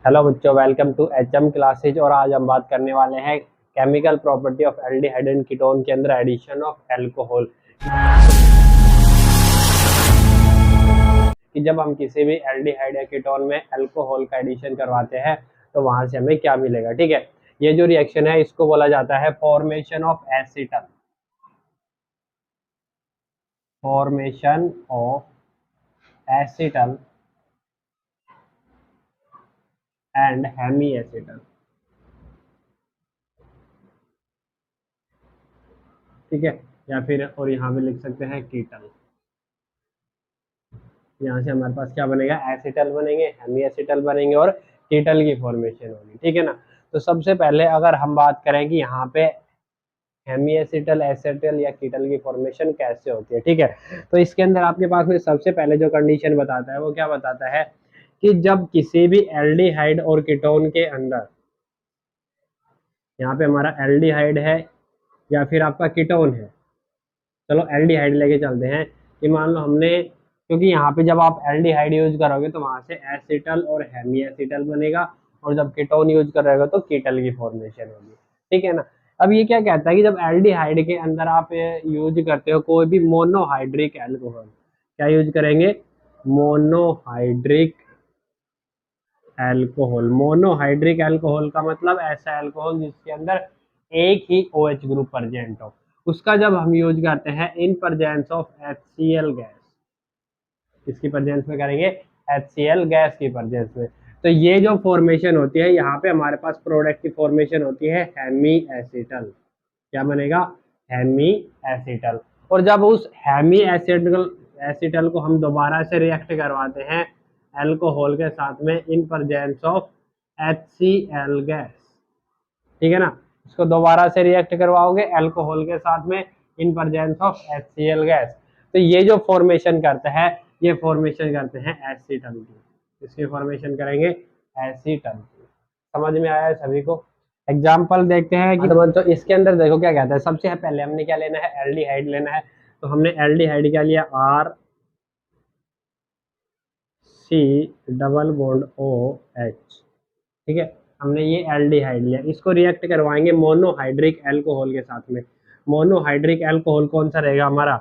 Hello बच्चों, welcome to HM classes. और आज हम बात करने वाले हैं chemical property of aldehyde and ketone के अंदर एडिशन ऑफ अल्कोहल। कि जब हम किसी भी एल्डिहाइड या कीटोन में अल्कोहल का एडिशन करवाते हैं तो वहां से हमें क्या मिलेगा। ठीक है, ये जो रिएक्शन है इसको बोला जाता है formation of acetal. Formation of acetal and hemiacetal. ठीक है, या फिर और यहाँ पे लिख सकते हैं कीटल। यहाँ से हमारे पास क्या बनेगा, एसिटल बनेंगे, हेमी एसिटल बनेंगे और कीटल की फॉर्मेशन होगी। ठीक है ना। तो सबसे पहले अगर हम बात करें कि यहाँ पे हेमी एसिटल, एसिटल या कीटल की फॉर्मेशन कैसे होती है। ठीक है, तो इसके अंदर आपके पास में सबसे पहले जो कंडीशन बताता है वो क्या बताता है कि जब किसी भी एल्डिहाइड और कीटोन के अंदर, यहाँ पे हमारा एल्डिहाइड है या फिर आपका कीटोन है, चलो एल्डिहाइड लेके चलते हैं कि मान लो हमने, क्योंकि यहाँ पे जब आप एल्डिहाइड यूज करोगे तो वहां से एसिटल और हेमी एसिटल बनेगा, और जब कीटोन यूज करोगे तो कीटल की फॉर्मेशन होगी। ठीक है ना। अब ये क्या कहता है कि जब एल्डिहाइड के अंदर आप यूज करते हो कोई भी मोनोहाइड्रिक एल्कोहल, क्या यूज करेंगे, मोनोहाइड्रिक एल्कोहल। मोनोहाइड्रिक एल्कोहल का मतलब ऐसा एल्कोहल जिसके अंदर एक ही OH ग्रुप प्रेजेंट हो, उसका जब हम यूज करते हैं in presence of HCl gas, किसकी प्रेजेंस में करेंगे, HCl गैस की प्रेजेंस में, तो ये जो फॉर्मेशन होती है यहाँ पे हमारे पास प्रोडक्ट की फॉर्मेशन होती है हेमी एसिटल। क्या बनेगा, हेमी एसिटल। और जब उस हेमी एसिटल को हम दोबारा से रिएक्ट करवाते हैं अल्कोहल के साथ में in presence of HCl gas, ठीक है ना, इसको दोबारा से रिएक्ट करवाओगे अल्कोहल के साथ में in presence of HCl gas, तो ये जो फॉर्मेशन करता है ये फॉर्मेशन करते हैं एसिटल की। इसकी फॉर्मेशन करेंगे एसिटल की। समझ में आया है सभी को। एग्जाम्पल देखते हैं कि तो इसके अंदर देखो क्या कहता है। सबसे पहले हमने क्या लेना है, एल्डिहाइड लेना है, तो हमने एल्डिहाइड क्या लिया, RC डबल बॉन्ड OH। ठीक है, हमने ये एल्डिहाइड लिया, इसको रिएक्ट करवाएंगे मोनोहाइड्रिक एल्कोहल के साथ में। मोनोहाइड्रिक एल्कोहल कौन सा रहेगा हमारा,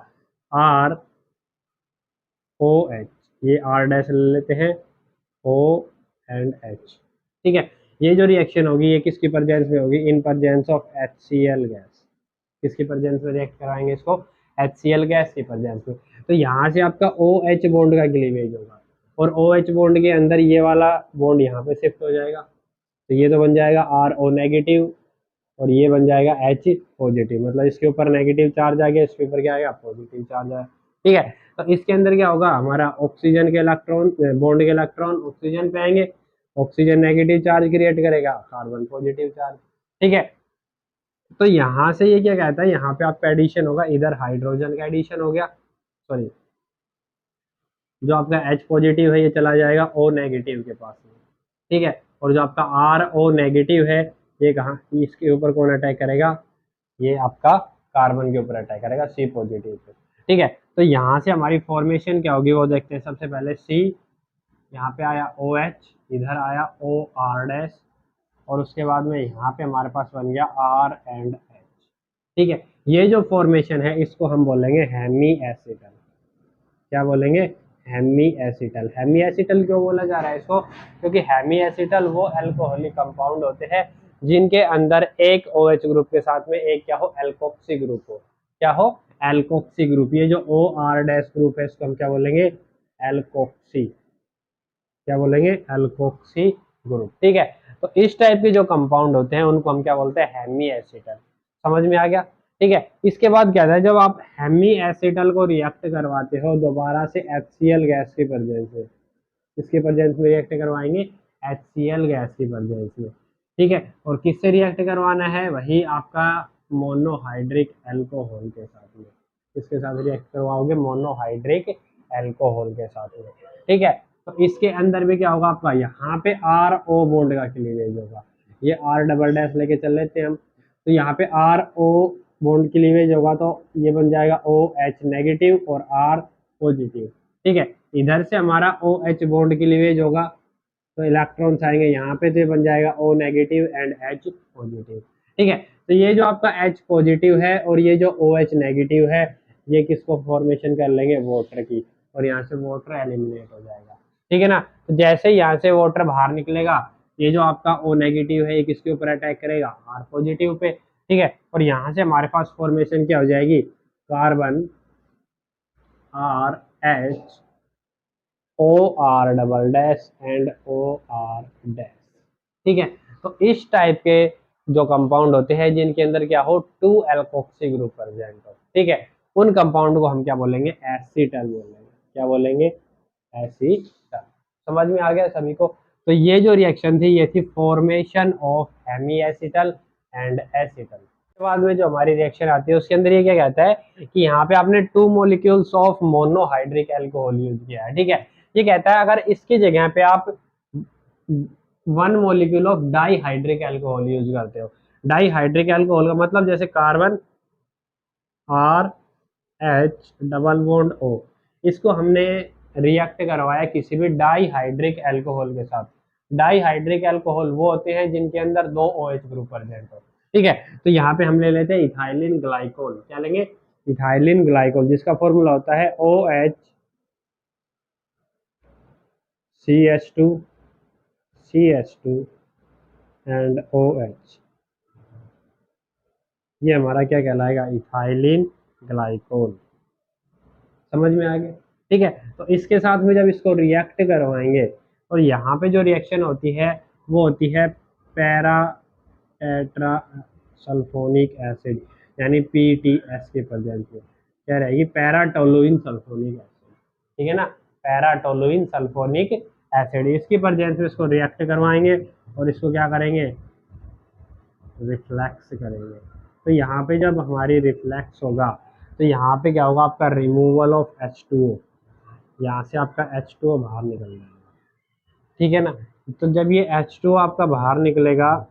ROH। ये R डैश ले लेते हैं, O एंड H। ठीक है, ये जो रिएक्शन होगी ये किसकी प्रेजेंस में होगी, in presence of HCl gas. किसकी प्रेजेंस में रिएक्ट कराएंगे इसको, HCl गैस की प्रेजेंस में। तो यहाँ से आपका OH बॉन्ड का क्लीवेज होगा, और OH बॉन्ड के अंदर ये वाला बॉन्ड यहाँ पे शिफ्ट हो जाएगा, तो ये तो बन जाएगा RO नेगेटिव और ये बन जाएगा H पॉजिटिव, मतलब इसके ऊपर नेगेटिव चार्ज आ गया, इसके ऊपर क्या आएगा, पॉजिटिव चार्ज आया। ठीक है, तो इसके अंदर क्या होगा, हमारा ऑक्सीजन के इलेक्ट्रॉन, बॉन्ड के इलेक्ट्रॉन ऑक्सीजन पे आएंगे, ऑक्सीजन नेगेटिव चार्ज क्रिएट करेगा, कार्बन पॉजिटिव चार्ज। ठीक है, तो यहाँ से ये क्या कहता है, यहाँ पे आपका एडिशन होगा, इधर हाइड्रोजन का एडिशन हो गया, सॉरी जो आपका H पॉजिटिव है ये चला जाएगा O नेगेटिव के पास में। ठीक है, और जो आपका RO नेगेटिव है ये कहाँ, इसके ऊपर कौन अटैक करेगा, ये आपका कार्बन के ऊपर अटैक करेगा, C पॉजिटिव पे। ठीक है, तो यहाँ से हमारी फॉर्मेशन क्या होगी वो देखते हैं। सबसे पहले C, यहाँ पे आया OH, इधर आया OR डैश, और उसके बाद में यहाँ पे हमारे पास बन गया R एंड H। ठीक है, ये जो फॉर्मेशन है इसको हम बोलेंगे हेमी एसिटल। क्या बोलेंगे, हेमी एसिटल। हेमी एसिटल क्यों बोला जा रहा है इसको, क्योंकि हेमी एसिटल वो अल्कोहलिक कंपाउंड होते हैं जिनके अंदर एक OH ग्रुप के साथ में एक क्या हो, एल्कोक्सी ग्रुप हो। क्या हो, एल्कोक्सी ग्रुप। ये जो OR डैश ग्रुप है इसको हम क्या बोलेंगे, एल्कोक्सी। क्या बोलेंगे, एल्कोक्सी ग्रुप। ठीक है, तो इस टाइप के जो कंपाउंड होते हैं उनको हम क्या बोलते हैं, हेमी एसिटल। समझ में आ गया। ठीक है, इसके बाद क्या है, जब आप हेमी एसिटल को रिएक्ट करवाते हो दोबारा से HCl गैस की प्रेजेंस में, किसकी प्रेजेंस में रिएक्ट करवाएंगे, HCl गैस की प्रेजेंस में। ठीक है, और किससे रिएक्ट करवाना है, वही आपका मोनोहाइड्रिक एल्कोहल के साथ में। किसके साथ रिएक्ट करवाओगे, मोनोहाइड्रिक एल्कोहल के साथ में। ठीक है, तो इसके अंदर भी क्या होगा आपका, यहाँ पे RO बॉन्ड का क्लीवेज होगा, ये R डबल डैश लेके चल लेते हैं हम, तो यहाँ पे RO बॉन्ड क्लीवेज होगा, तो ये बन जाएगा OH नेगेटिव और R पॉजिटिव। ठीक है, इधर से हमारा OH बॉन्ड क्लीवेज होगा, तो इलेक्ट्रॉन्स आएंगे यहाँ पे, तो ये बन जाएगा O negative and H positive. ठीक है, तो ये जो आपका H पॉजिटिव है और ये जो OH नेगेटिव है, ये किसको फॉर्मेशन कर लेंगे, वाटर की, और यहाँ से वाटर एलिमिनेट हो जाएगा। ठीक है ना, तो जैसे यहाँ से वाटर बाहर निकलेगा, ये जो आपका O नेगेटिव है ये किसके ऊपर अटैक करेगा, R पॉजिटिव पे। ठीक है, और यहाँ से हमारे पास फॉर्मेशन क्या हो जाएगी, carbon RH OR double dash and OR dash. ठीक है, तो इस टाइप के जो कंपाउंड होते हैं जिनके अंदर क्या हो, 2 एल्कोक्सी ग्रुप प्रेजेंट हो, ठीक है, उन कंपाउंड को हम क्या बोलेंगे, एसिटल बोलेंगे। क्या बोलेंगे, एसिटल। समझ में आ गया सभी को। तो ये जो रिएक्शन थी ये थी formation of hemiacetal and acetal. बाद में जो हमारी रिएक्शन आती है उसके अंदर ये क्या कहता है कि यहाँ पे आपने 2 molecules of monohydric alcohol use किया है। ठीक है, ये कहता है अगर इसकी जगह पे आप 1 molecule of dihydric alcohol use करते हो। डाईहाइड्रिक अल्कोहल का मतलब जैसे carbon RH double bond O, इसको हमने रिएक्ट करवाया किसी भी डाईहाइड्रिक अल्कोहल के साथ। डाईहाइड्रिक अल्कोहल वो होते हैं जिनके अंदर 2 OH ग्रुप प्रेजेंट हो। ठीक है, तो यहाँ पे हम ले लेते हैं इथाइलिन ग्लाइकोल। क्या लेंगे, इथाइलिन ग्लाइकोल, जिसका फॉर्मूला होता है OH CH2 एंड OH। ये हमारा क्या कहलाएगा, इथाइलिन ग्लाइकोल। समझ में आ गया। ठीक है, तो इसके साथ में जब इसको रिएक्ट करवाएंगे और यहाँ पे जो रिएक्शन होती है वो होती है पैरा टेट्रा सल्फोनिक एसिड, यानी PTS के प्रेजेंस में क्या रहेगी, पैराटोलुइन सल्फोनिक एसिड। ठीक है ना, पैराटोलुइन सल्फोनिक एसिड, इसकी प्रेजेंस में इसको रिएक्ट करवाएंगे और इसको क्या करेंगे, रिफ्लेक्स करेंगे। तो यहाँ पे जब हमारी रिफ्लेक्स होगा तो यहाँ पे क्या होगा, आपका रिमूवल ऑफ H2O, यहाँ से आपका H2O बाहर निकल जाएगा। ठीक है ना, तो जब ये H2O आपका बाहर निकलेगा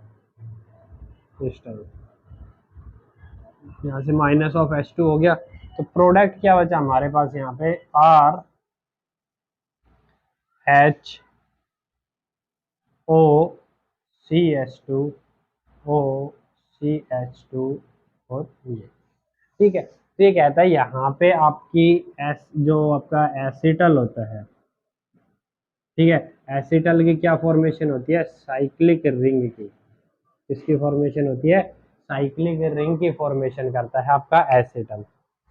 इस टाइम, यहाँ से माइनस ऑफ H2 हो गया, तो प्रोडक्ट क्या बचा हमारे पास यहाँ पे, RHOCH2OCH2 और ये। ठीक है, तो ये कहता है यहाँ पे आपकी जो आपका एसिटल होता है, ठीक है, एसिटल की क्या फॉर्मेशन होती है, साइक्लिक रिंग की। इसकी फॉर्मेशन होती है साइक्लिक रिंग की फॉर्मेशन करता है आपका एसिटल।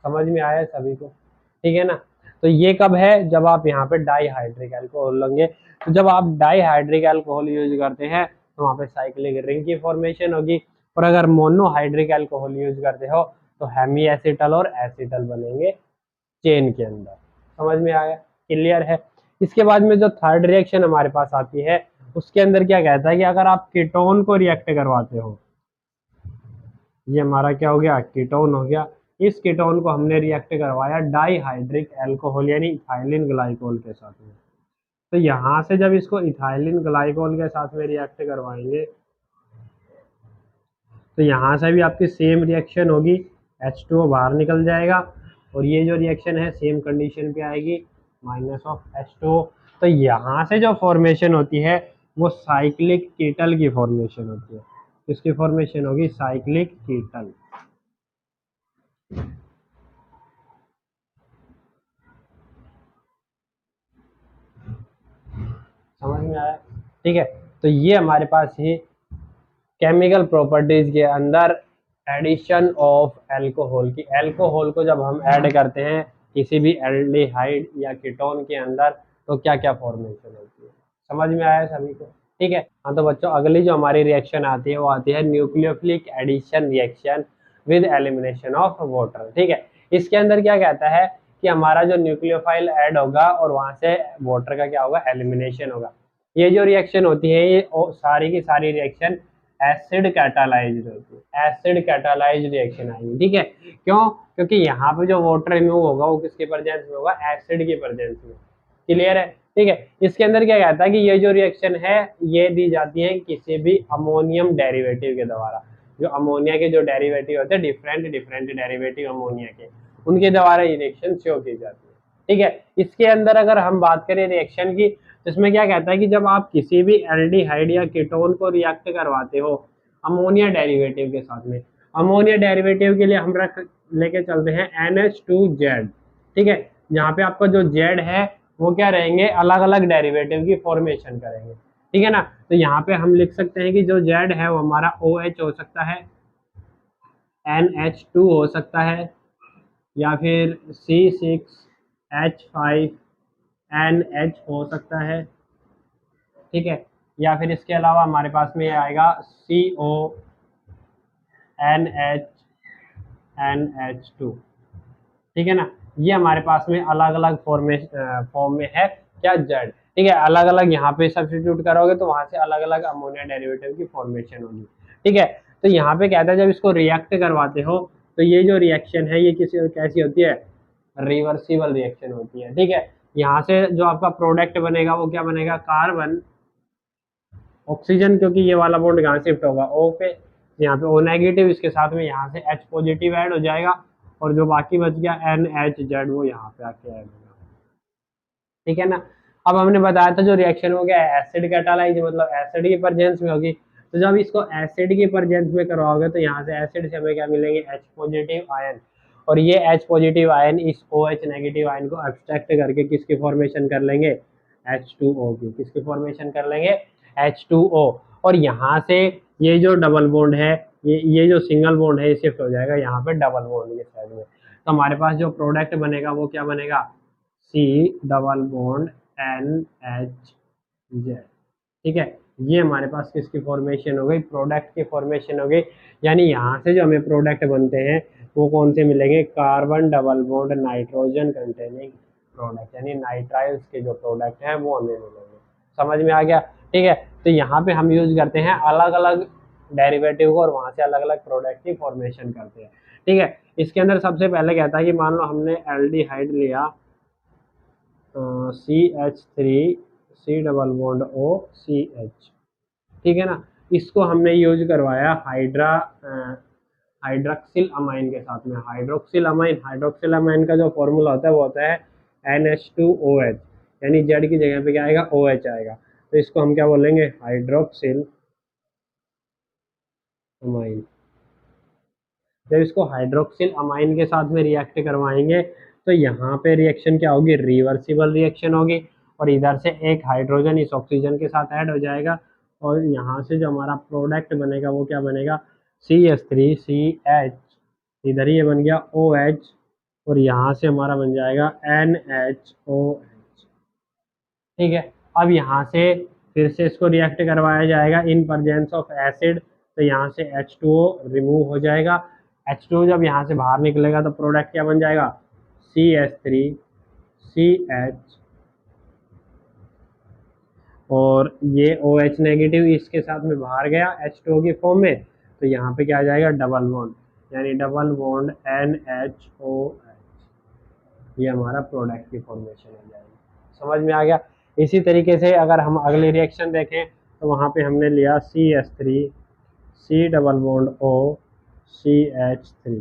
समझ में आया सभी को। ठीक है ना, तो ये कब है, जब आप यहाँ पे डाईहाइड्रिक अल्कोहल लेंगे। तो जब आप डाईहाइड्रिक अल्कोहल यूज करते हैं तो वहाँ पे साइक्लिक रिंग की फॉर्मेशन होगी, और अगर मोनोहाइड्रिक अल्कोहल यूज करते हो तो हेमी एसिटल और एसिटल बनेंगे चेन के अंदर। समझ में आया, क्लियर है। इसके बाद में जो थर्ड रिएक्शन हमारे पास आती है उसके अंदर क्या कहता है कि अगर आप कीटोन को रिएक्ट करवाते हो, ये हमारा क्या हो गया, कीटोन हो गया। इस कीटोन को हमने रिएक्ट करवाया डाईहाइड्रिक अल्कोहल यानी इथाइलिन ग्लाइकोल के साथ में। तो यहाँ से जब इसको इथाइलिन ग्लाइकोल के साथ में रिएक्ट करवाएंगे तो यहाँ से भी आपकी सेम रिएक्शन होगी, H2O बाहर निकल जाएगा और ये जो रिएक्शन है सेम कंडीशन पे आएगी, माइनस ऑफ H2O। तो यहाँ से जो फॉर्मेशन होती है वो साइक्लिक कीटल की फॉर्मेशन होती है। इसकी फॉर्मेशन होगी साइक्लिक कीटल। समझ में आया। ठीक है, तो ये हमारे पास ही केमिकल प्रॉपर्टीज के अंदर एडिशन ऑफ अल्कोहल की, अल्कोहल को जब हम ऐड करते हैं किसी भी एल्डिहाइड या कीटोन के अंदर तो क्या क्या फॉर्मेशन होती है। समझ में आया सभी को। ठीक है, हाँ तो बच्चों अगली जो हमारी रिएक्शन आती है वो आती है nucleophilic addition reaction with elimination of water. ठीक है, इसके अंदर क्या कहता है कि हमारा जो न्यूक्लियोफाइल ऐड होगा और वहां से वाटर का क्या होगा, एलिमिनेशन होगा। ये जो रिएक्शन होती है ये सारी की सारी रिएक्शन एसिड कैटालाइज्ड होती है, एसिड कैटालाइज्ड रिएक्शन आएगी। ठीक है, क्यों, क्योंकि यहाँ पे जो वाटर रिमूव होगा वो किसके प्रेजेंस में होगा, एसिड के प्रेजेंस में। क्लियर है। ठीक है, इसके अंदर क्या कहता है कि ये जो रिएक्शन है ये दी जाती है किसी भी अमोनियम डेरिवेटिव के द्वारा। जो अमोनिया के जो डेरिवेटिव होते हैं डिफरेंट डेरिवेटिव अमोनिया के, उनके द्वारा ये रिएक्शन शो की जाती है। ठीक है, इसके अंदर अगर हम बात करें रिएक्शन की तो इसमें क्या कहता है कि जब आप किसी भी एल्डिहाइड या कीटोन को रिएक्ट करवाते हो अमोनिया डेरिवेटिव के साथ में, अमोनिया डेरिवेटिव के लिए हम लेके चलते हैं NH2Z, ठीक है, यहाँ पे आपका जो Z है वो क्या रहेंगे, अलग अलग डेरिवेटिव की फॉर्मेशन करेंगे, ठीक है ना। तो यहाँ पे हम लिख सकते हैं कि जो Z है वो हमारा OH हो सकता है, NH2 हो सकता है, या फिर C6H5NH हो सकता है, ठीक है, या फिर इसके अलावा हमारे पास में आएगा CONHNH2, ठीक है ना। ये हमारे पास में अलग अलग फॉर्म में है क्या, जेड, ठीक है। अलग अलग यहाँ पे सब्स्टिट्यूट करोगे तो वहां से अलग अलग अमोनिया डेरिवेटिव की फॉर्मेशन होगी, ठीक है। तो यहाँ पे कहता है जब इसको रिएक्ट करवाते हो तो ये जो रिएक्शन है ये कैसी होती है, रिवर्सिबल रिएक्शन होती है, ठीक है। यहाँ से जो आपका प्रोडक्ट बनेगा वो क्या बनेगा, कार्बन ऑक्सीजन, क्योंकि ये वाला बॉन्ड कहाँ शिफ्ट होगा, O पे, यहाँ पे O नेगेटिव, इसके साथ में यहाँ से H पॉजिटिव ऐड हो जाएगा और जो बाकी बच गया NHZ वो यहाँ पे आके ऐड होगा, ठीक है ना। अब हमने बताया था जो रिएक्शन हो गया एसिड कैटालाइज, मतलब एसिड की प्रेजेंस में होगी। तो जब इसको एसिड की प्रेजेंस में करवाओगे तो यहाँ से एसिड से हमें क्या मिलेंगे, H पॉजिटिव आयन, और ये H पॉजिटिव आयन इस OH नेगेटिव आयन को एब्स्ट्रैक्ट करके किसकी फॉर्मेशन कर लेंगे, H2O की, किसकी फॉर्मेशन कर लेंगे, H2O। और यहाँ से ये जो डबल बॉन्ड है, ये जो सिंगल बॉन्ड है ये शिफ्ट हो जाएगा यहाँ पे डबल बॉन्ड के साइड में। तो हमारे पास जो प्रोडक्ट बनेगा वो क्या बनेगा, C डबल बॉन्ड NHZ, ठीक है। ये हमारे पास किसकी फॉर्मेशन हो गई, प्रोडक्ट की फॉर्मेशन हो गई। यानी यहाँ से जो हमें प्रोडक्ट बनते हैं वो कौन से मिलेंगे, carbon double bond nitrogen containing product, यानी नाइट्राइल्स के जो प्रोडक्ट हैं वो हमें मिलेंगे। समझ में आ गया, ठीक है। तो यहाँ पे हम यूज करते हैं अलग अलग डेरिवेटिव को और वहां से अलग अलग प्रोडक्ट की फॉर्मेशन करते हैं, ठीक है। इसके अंदर सबसे पहले कहता है कि मान लो हमने एल्डिहाइड लिया CH3 C double bond OCH, ठीक है ना, इसको हमने यूज करवाया हाइड्रोक्सिल अमाइन के साथ में। हाइड्रोक्सिल अमाइन का जो फॉर्मूला होता है वो होता है NH2OH, यानी Z की जगह पे क्या आएगा, OH आएगा। तो इसको हम क्या बोलेंगे, हाइड्रोक्सिल अमाइन। जब इसको हाइड्रोक्सिल अमाइन के साथ में रिएक्ट करवाएंगे तो यहाँ पे रिएक्शन क्या होगी, रिवर्सिबल रिएक्शन होगी, और इधर से एक हाइड्रोजन इस ऑक्सीजन के साथ ऐड हो जाएगा और यहाँ से जो हमारा प्रोडक्ट बनेगा वो क्या बनेगा, CH3CH, इधर ही ये बन गया OH, और यहाँ से हमारा बन जाएगा NHOH, ठीक है। अब यहाँ से फिर से इसको रिएक्ट करवाया जाएगा इन प्रेजेंस ऑफ एसिड, तो यहाँ से H2O रिमूव हो जाएगा। H2O जब यहाँ से बाहर निकलेगा तो प्रोडक्ट क्या बन जाएगा, CH3CH, और ये OH नेगेटिव इसके साथ में बाहर गया H2O की फॉर्म में, तो यहाँ पे क्या आ जाएगा, डबल बॉन्ड, यानी डबल बॉन्ड NHOH, ये हमारा प्रोडक्ट की फॉर्मेशन हो जाएगी। समझ में आ गया। इसी तरीके से अगर हम अगले रिएक्शन देखें तो वहाँ पे हमने लिया CH3 C double bond OCH3,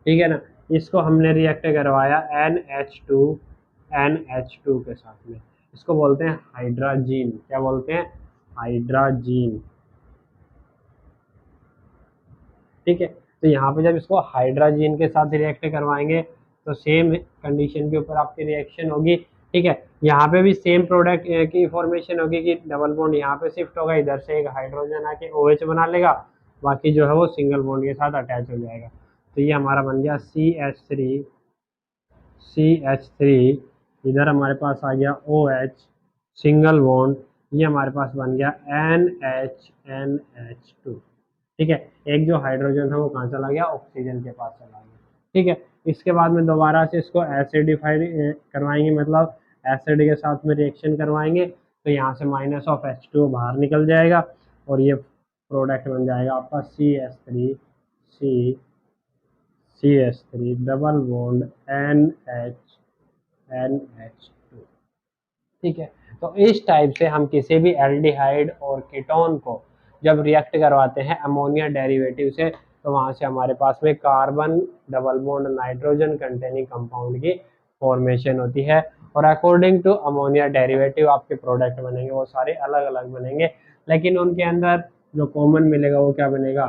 ठीक है ना, इसको हमने रिएक्ट करवाया NH2NH2 के साथ में, इसको बोलते हैं हाइड्राजीन। क्या बोलते हैं, हाइड्राजीन, ठीक है। तो यहाँ पे जब इसको हाइड्राजीन के साथ रिएक्ट करवाएंगे तो सेम कंडीशन के ऊपर आपकी रिएक्शन होगी, ठीक है। यहाँ पे भी सेम प्रोडक्ट की फॉर्मेशन होगी कि डबल बॉन्ड यहाँ पे शिफ्ट होगा, इधर से एक हाइड्रोजन आके OH बना लेगा, बाकी जो है वो सिंगल बॉन्ड के साथ अटैच हो जाएगा। तो ये हमारा बन गया CH3, इधर हमारे पास आ गया OH सिंगल बॉन्ड, ये हमारे पास बन गया NH2, ठीक है। एक जो हाइड्रोजन था वो कहाँ चला गया, ऑक्सीजन के पास चला गया, ठीक है। इसके बाद में दोबारा से इसको एसिडिफाइड करवाएंगे, मतलब एसिड के साथ में रिएक्शन करवाएंगे, तो यहाँ से -H2O बाहर निकल जाएगा और ये प्रोडक्ट बन जाएगा आपका CH3 डबल बॉन्ड NH2, ठीक है। तो इस टाइप से हम किसी भी एल्डिहाइड और कीटोन को जब रिएक्ट करवाते हैं अमोनिया डेरिवेटिव से तो वहां से हमारे पास में carbon double bond nitrogen containing compound की फॉर्मेशन होती है। और अकॉर्डिंग टू अमोनिया डेरिवेटिव आपके प्रोडक्ट बनेंगे, वो सारे अलग अलग बनेंगे, लेकिन उनके अंदर जो कॉमन मिलेगा वो क्या बनेगा,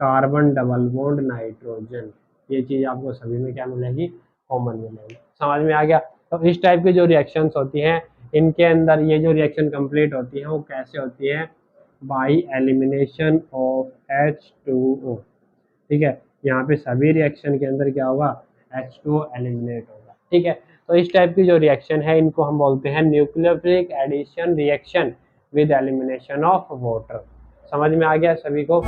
कार्बन डबल बॉन्ड नाइट्रोजन। ये चीज़ आपको सभी में क्या मिलेगी, कॉमन मिलेगी। समझ में आ गया। तो इस टाइप की जो रिएक्शंस होती हैं, इनके अंदर ये जो रिएक्शन कंप्लीट होती है वो कैसे होती है, बाई एलिमिनेशन ऑफ H2O। ठीक है, यहाँ पे सभी रिएक्शन के अंदर क्या होगा, H2O एलिमिनेट होगा। ठीक है, तो इस टाइप की जो रिएक्शन है इनको हम बोलते हैं nucleophilic addition reaction with elimination of water. समझ में आ गया सभी को।